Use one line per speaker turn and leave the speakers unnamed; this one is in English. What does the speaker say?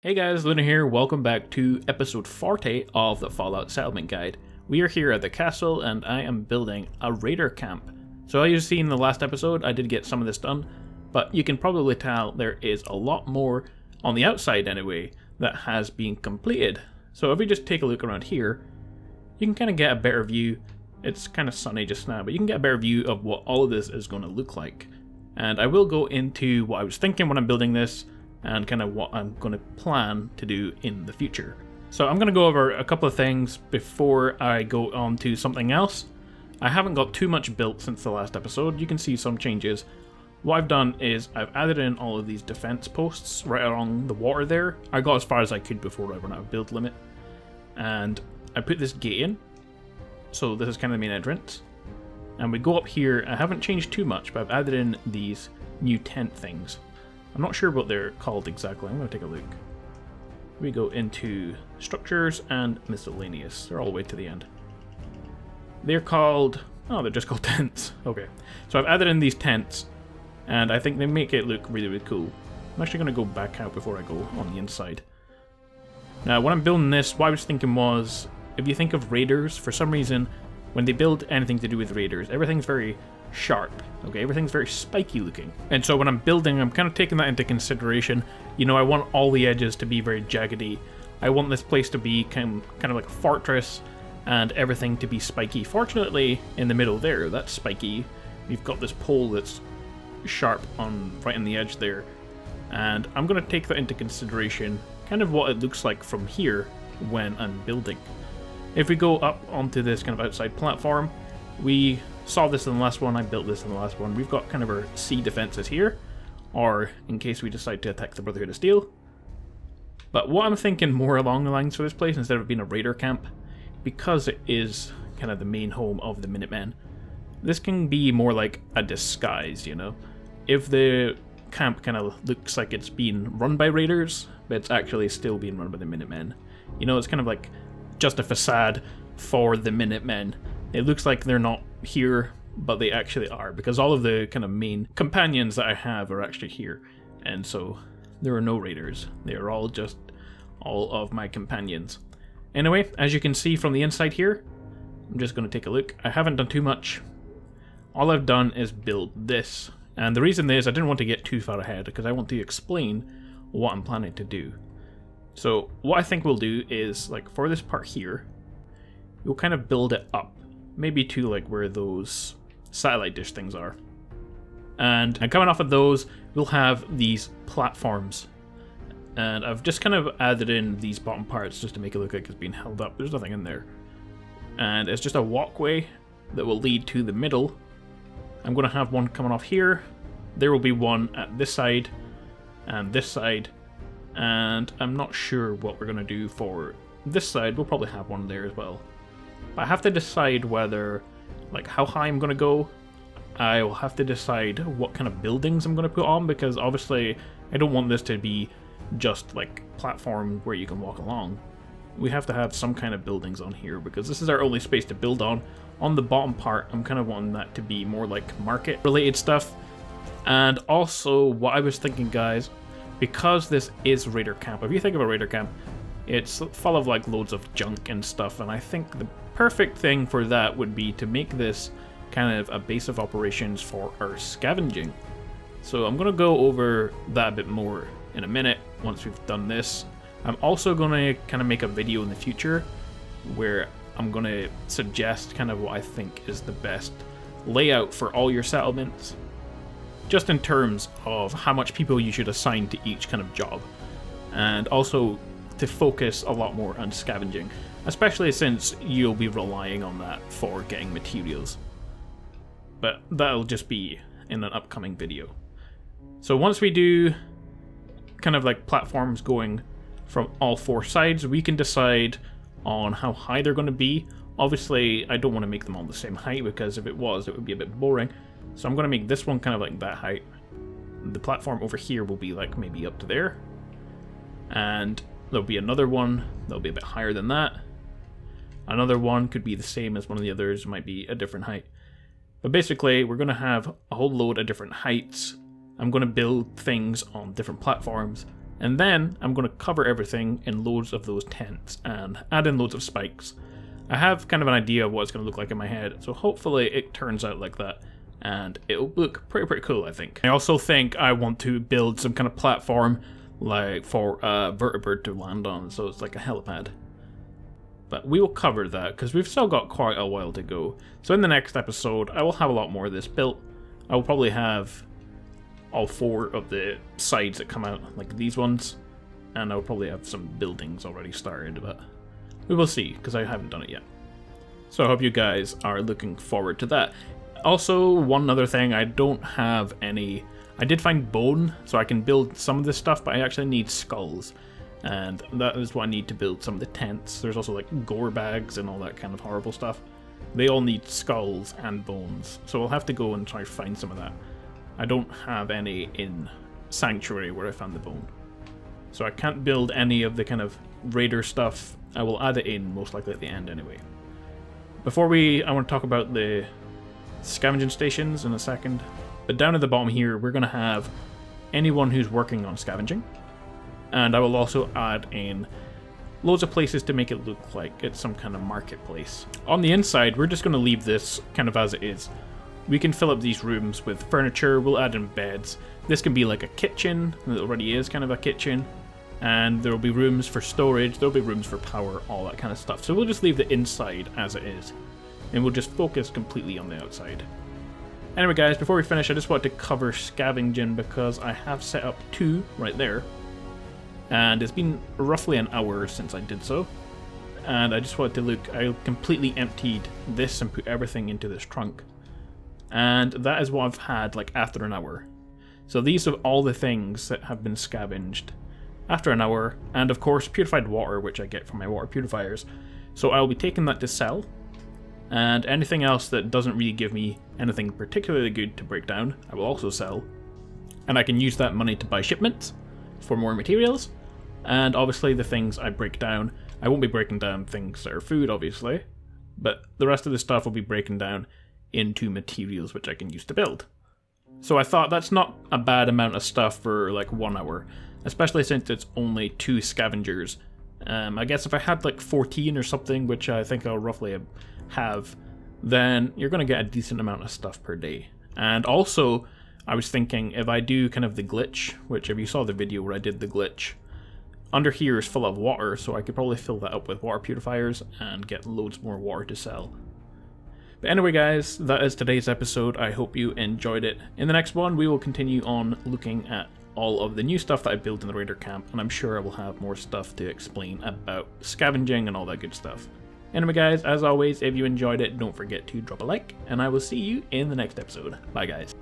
Hey guys, Luna here, welcome back to episode 40 of the Fallout Settlement Guide. We are here at the castle and I am building a raider camp. So as you've seen in the last episode, I did get some of this done, but you can probably tell there is a lot more, on the outside anyway, that has been completed. So if we just take a look around here, you can kind of get a better view. It's kind of sunny just now, but you can get a better view of what all of this is going to look like. And I will go into what I was thinking when I'm building this, and kind of what I'm going to plan to do in the future. So I'm going to go over a couple of things before I go on to something else. I haven't got too much built since the last episode. You can see some changes. What I've done is I've added in all of these defense posts right along the water there. I got as far as I could before I ran out of build limit. And I put this gate in. So this is kind of the main entrance. And we go up here. I haven't changed too much, but I've added in these new tent things. I'm not sure what they're called exactly. I'm going to take a look. We go into structures and miscellaneous. They're all the way to the end. They're called... oh, they're just called tents. Okay. So I've added in these tents, and I think they make it look really, really cool. I'm actually going to go back out before I go on the inside. Now, when I'm building this, what I was thinking was, if you think of raiders, for some reason, when they build anything to do with raiders, everything's very sharp, okay? Everything's very spiky looking. And so when I'm building, I'm kind of taking that into consideration. You know, I want all the edges to be very jaggedy. I want this place to be kind of like a fortress and everything to be spiky. Fortunately, in the middle there, that's spiky. We've got this pole that's sharp on right on the edge there. And I'm going to take that into consideration, kind of what it looks like from here when I'm building. If we go up onto this kind of outside platform, we saw this in the last one, I built this in the last one. We've got kind of our sea defenses here, or in case we decide to attack the Brotherhood of Steel. But what I'm thinking more along the lines for this place, instead of being a raider camp, because it is kind of the main home of the Minutemen, this can be more like a disguise, you know? If the camp kind of looks like it's being run by raiders, but it's actually still being run by the Minutemen. You know, it's kind of like just a facade for the Minutemen. It looks like they're not here, but they actually are, because all of the kind of main companions that I have are actually here. And so there are no raiders. They are all just all of my companions. Anyway, as you can see from the inside here, I'm just going to take a look. I haven't done too much. All I've done is build this. And the reason is I didn't want to get too far ahead, because I want to explain what I'm planning to do. So what I think we'll do is, like, for this part here, we'll kind of build it up. Maybe to like where those satellite dish things are. And coming off of those, we'll have these platforms. And I've just kind of added in these bottom parts just to make it look like it's being held up. There's nothing in there. And it's just a walkway that will lead to the middle. I'm going to have one coming off here. There will be one at this side and this side. And I'm not sure what we're going to do for this side. We'll probably have one there as well. I have to decide whether, like, how high I'm going to go. I will have to decide what kind of buildings I'm going to put on, because obviously I don't want this to be just like platform where you can walk along. We have to have some kind of buildings on here, because this is our only space to build on. On the bottom part, I'm kind of wanting that to be more like market related stuff. And also what I was thinking, guys, because this is Raider Camp, if you think of a Raider Camp, it's full of like loads of junk and stuff, and I think the perfect thing for that would be to make this kind of a base of operations for our scavenging. So I'm going to go over that a bit more in a minute once we've done this. I'm also going to kind of make a video in the future where I'm going to suggest kind of what I think is the best layout for all your settlements, just in terms of how much people you should assign to each kind of job, and also to focus a lot more on scavenging, especially since you'll be relying on that for getting materials. But that'll just be in an upcoming video. So once we do kind of like platforms going from all four sides, we can decide on how high they're going to be. Obviously, I don't want to make them all the same height, because if it was, it would be a bit boring. So I'm going to make this one kind of like that height. The platform over here will be like maybe up to there. And there'll be another one that'll be a bit higher than that. Another one could be the same as one of the others, might be a different height. But basically, we're going to have a whole load of different heights. I'm going to build things on different platforms, And then I'm going to cover everything in loads of those tents and add in loads of spikes. I have kind of an idea of what it's going to look like in my head, so hopefully it turns out like that. And it'll look pretty cool, I think. I also think I want to build some kind of platform like for a vertebrate to land on, so it's like a helipad. But we will cover that because we've still got quite a while to go. So in the next episode, I will have a lot more of this built. I will probably have all 4 of the sides that come out, like these ones, and I'll probably have some buildings already started, but we will see, because I haven't done it yet. So I hope you guys are looking forward to that. Also, one other thing, I don't have any... I did find bone, so I can build some of this stuff, but I actually need skulls, and that is what I need to build some of the tents. There's also like gore bags and all that kind of horrible stuff. They all need skulls and bones, so I'll have to go and try to find some of that. I don't have any in Sanctuary where I found the bone. So I can't build any of the kind of raider stuff. I will add it in most likely at the end anyway. Before I want to talk about the scavenging stations in a second. But down at the bottom here, we're going to have anyone who's working on scavenging. And I will also add in loads of places to make it look like it's some kind of marketplace. On the inside, we're just going to leave this kind of as it is. We can fill up these rooms with furniture, we'll add in beds. This can be like a kitchen, it already is kind of a kitchen. And there will be rooms for storage, there will be rooms for power, all that kind of stuff. So we'll just leave the inside as it is. And we'll just focus completely on the outside. Anyway guys, before we finish, I just want to cover scavenging because I have set up 2 right there. And it's been roughly an hour since I did so. And I just wanted to look, I completely emptied this and put everything into this trunk. And that is what I've had like after an hour. So these are all the things that have been scavenged after an hour, and of course purified water, which I get from my water purifiers. So I'll be taking that to sell, and anything else that doesn't really give me anything particularly good to break down, I will also sell. And I can use that money to buy shipments for more materials, and obviously the things I break down, I won't be breaking down things that are food obviously, but the rest of the stuff will be breaking down into materials which I can use to build. So I thought that's not a bad amount of stuff for like 1 hour, especially since it's only 2 scavengers. I guess if I had like 14 or something, which I think I'll roughly have, then you're going to get a decent amount of stuff per day. And also, I was thinking if I do kind of the glitch, which if you saw the video where I did the glitch, under here is full of water, so I could probably fill that up with water purifiers and get loads more water to sell. But anyway guys, that is today's episode. I hope you enjoyed it. In the next one, we will continue on looking at all of the new stuff that I built in the Raider camp, and I'm sure I will have more stuff to explain about scavenging and all that good stuff. Anyway guys, as always, if you enjoyed it, don't forget to drop a like, and I will see you in the next episode. Bye guys.